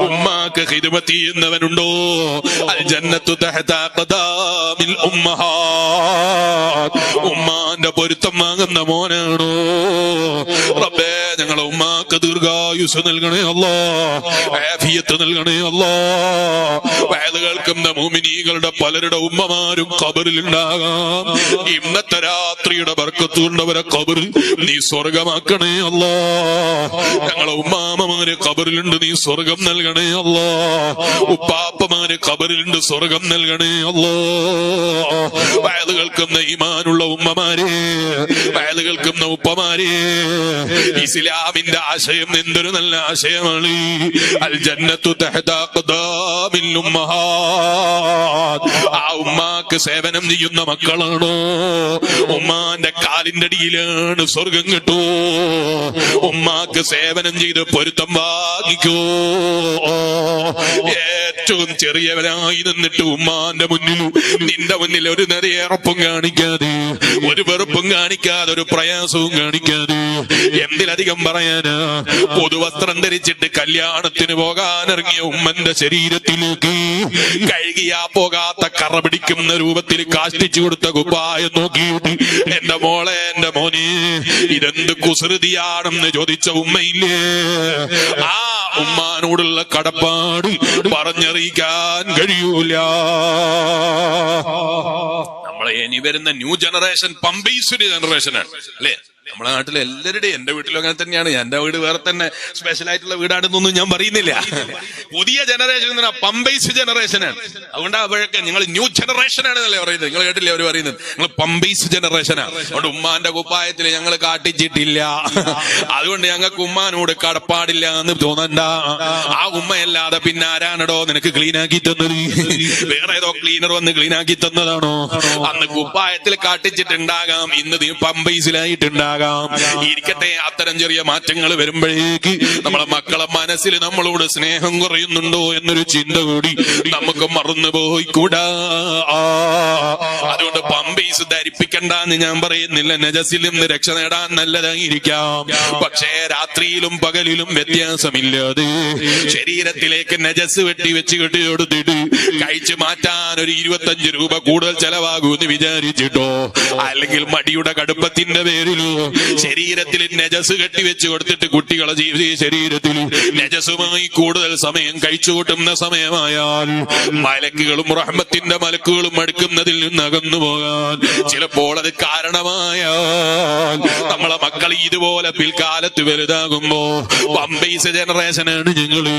ഉമ്മാക്ക് ഖിദ്മത്ത് ചെയ്യുന്നവനുണ്ടോ? അൽ ജന്നത്തു തഹത ഖദാമിൽ ഉമ്മഹാത്ത്. ഉമ്മാന്റെ പൊരുത്തം വാങ്ങുന്ന മോനാണോ? റബ്ബേ, ഞങ്ങളെ ഉമ്മാക്ക് ദീർഘായുസ് നൽകണേ അല്ലാ, ആഫിയത്ത് നൽകണേ അല്ലാ. വഅദ് കേൾക്കുന്ന മുഅ്മിനീങ്ങളുടെ പലരുടെ ഉമ്മമാരും ഖബറിലുണ്ടാകാം. ഇന്നത്തെ രാത്രിയുടെ ബർക്കത്ത് കൊണ്ടവരെ ഖബറിൽ നീ സ്വർഗമാക്കണേ അല്ലാ. ഞങ്ങളെ ഉമ്മാമ്മമാര് ഖബറിലുണ്ട്, നീ സ്വർഗം നൽകണേ അല്ലാ. ഉപ്പാപ്പമാര് ഖബറിലുണ്ട്, സ്വർഗം നൽകണേ അല്ലാ. വഅദ് കേൾക്കുന്ന ഈമാനുള്ള ഉമ്മമാരെ, വഅദ് കേൾക്കുന്ന ഉപ്പമാരെ, ഇസ്ലാമിന്റെ ആശയം എന്തൊരു നല്ല ആശയമാണ്. അൽ ജന്നത്തു തഹത ഖദാമിൽ ഉമ്മഹാത്ത്. ആ ഉമ്മാക്ക് സേവനം ചെയ്യുന്ന മക്കളാണോ? ഉമ്മാന്റെ കാലിന്റെ അടിയിലാണ് സ്വർഗം കിട്ടൂ. ഉമ്മാക്ക് സേവനം ചെയ്ത് പൊരുത്തം വാങ്ങിക്കോ. ഏറ്റവും ചെറിയവനായി നിന്നിട്ട് ഉമ്മാന്റെ മുന്നിൽ, നിന്റെ മുന്നിൽ ഒരു നിറയേറപ്പും കാണിക്കാതെ, ഒരു വെറുപ്പും കാണിക്കാതെ, ഒരു പ്രയാസവും കാണിക്കാതെ, എന്തിലധികം പറയാനാ, പുതുവസ്ത്രം ധരിച്ചിട്ട് കല്യാണത്തിന് പോകാനിറങ്ങിയ ഉമ്മന്റെ ശരീരത്തിലേക്ക് കഴുകിയാ പോകാത്ത കറ പിടിക്കുന്ന രൂപത്തിൽ കാഷ്ടിച്ചു കൊടുത്ത കുപ്പായം നോക്കിയിട്ട് എന്റെ മോളെ, എന്റെ മോനെ, ഇതെന്ത് കുസൃതിയാണെന്ന് ചോദിച്ച ഉമ്മയില്ലേ? ആ ഉമ്മാനോടുള്ള കടപ്പാട് പറഞ്ഞറിയിക്കാൻ കഴിയൂല. നമ്മളെ ഇനി വരുന്ന ന്യൂ ജനറേഷൻ പമ്പൈസ്ഡ് ജനറേഷനാണ് അല്ലേ? നമ്മുടെ നാട്ടിലെ എല്ലാവരുടെയും, എന്റെ വീട്ടിലും അങ്ങനെ തന്നെയാണ്. എന്റെ വീട് വേറെ തന്നെ സ്പെഷ്യൽ ആയിട്ടുള്ള വീടാണെന്നൊന്നും ഞാൻ പറയുന്നില്ല. പുതിയ ജനറേഷൻ പമ്പൈസ് ജനറേഷനാണ്. അതുകൊണ്ട് അവരൊക്കെ നിങ്ങൾ ന്യൂ ജനറേഷൻ ആണെന്നല്ലേ പറയുന്നത്. നിങ്ങൾ കേട്ടില്ലേ അവർ പറയുന്നത്? നിങ്ങൾ പമ്പൈസ് ജനറേഷനാണ്. അതുകൊണ്ട് ഉമ്മാന്റെ കുപ്പായത്തിൽ ഞങ്ങൾ കാട്ടിച്ചിട്ടില്ല. അതുകൊണ്ട് ഞങ്ങൾക്ക് ഉമ്മാനോട് കടപ്പാടില്ല എന്ന് തോന്നണ്ട. ആ ഉമ്മയല്ലാതെ പിന്നെ ആരാണടോ നിനക്ക് ക്ലീനാക്കി തന്നത്? വേറെ ഏതോ ക്ലീനർ വന്ന് ക്ലീനാക്കി തന്നതാണോ? അന്ന് കുപ്പായത്തിൽ കാട്ടിച്ചിട്ടുണ്ടാകാം, ഇന്ന് നീ പമ്പൈസിലായിട്ടുണ്ടാകാം. ഇരിക്കട്ടെ, അത്തരം ചെറിയ മാറ്റങ്ങൾ വരുമ്പോഴേക്ക് നമ്മളെ മക്കളെ മനസ്സിൽ നമ്മളോട് സ്നേഹം കുറയുന്നുണ്ടോ എന്നൊരു ചിന്ത കൂടി നമുക്ക് മറന്നുപോയിക്കൂടാ. അതുകൊണ്ട് പമ്പൈസ് ധരിപ്പിക്കണ്ടെന്ന് ഞാൻ പറയുന്നില്ല. നജസിൽ നിന്ന് രക്ഷ നേടാൻ നല്ലതായിരിക്കാം. പക്ഷേ രാത്രിയിലും പകലിലും വ്യത്യാസമില്ലാതെ ശരീരത്തിലേക്ക് നജസ് വെട്ടി വെച്ച് കെട്ടി കൊടുത്തിട്ട് കഴിച്ചു മാറ്റാൻ ഒരു 25 രൂപ കൂടുതൽ ചെലവാകുമെന്ന് വിചാരിച്ചിട്ടോ, അല്ലെങ്കിൽ മടിയുടെ കടുപ്പത്തിന്റെ പേരിലോ ശരീരത്തിൽ നജസ് കെട്ടിവെച്ച് കൊടുത്തിട്ട് കുട്ടികളെ ശരീരത്തിൽ നജസുമായി കൂടുതൽ സമയം കഴിച്ചു കൂട്ടുന്ന സമയമായാൽ മലക്കുകളും റഹ്മത്തിന്റെ മലക്കുകളും അടുക്കുന്നതിൽ നിന്ന് അകന്നു പോകാൻ ചിലപ്പോൾ അത് കാരണമായാൽ നമ്മളെ മക്കൾ ഇതുപോലെ പിൽക്കാലത്ത് വലുതാകുമ്പോ പമ്പൈസ് ജനറേഷനാണ് ഞങ്ങള്.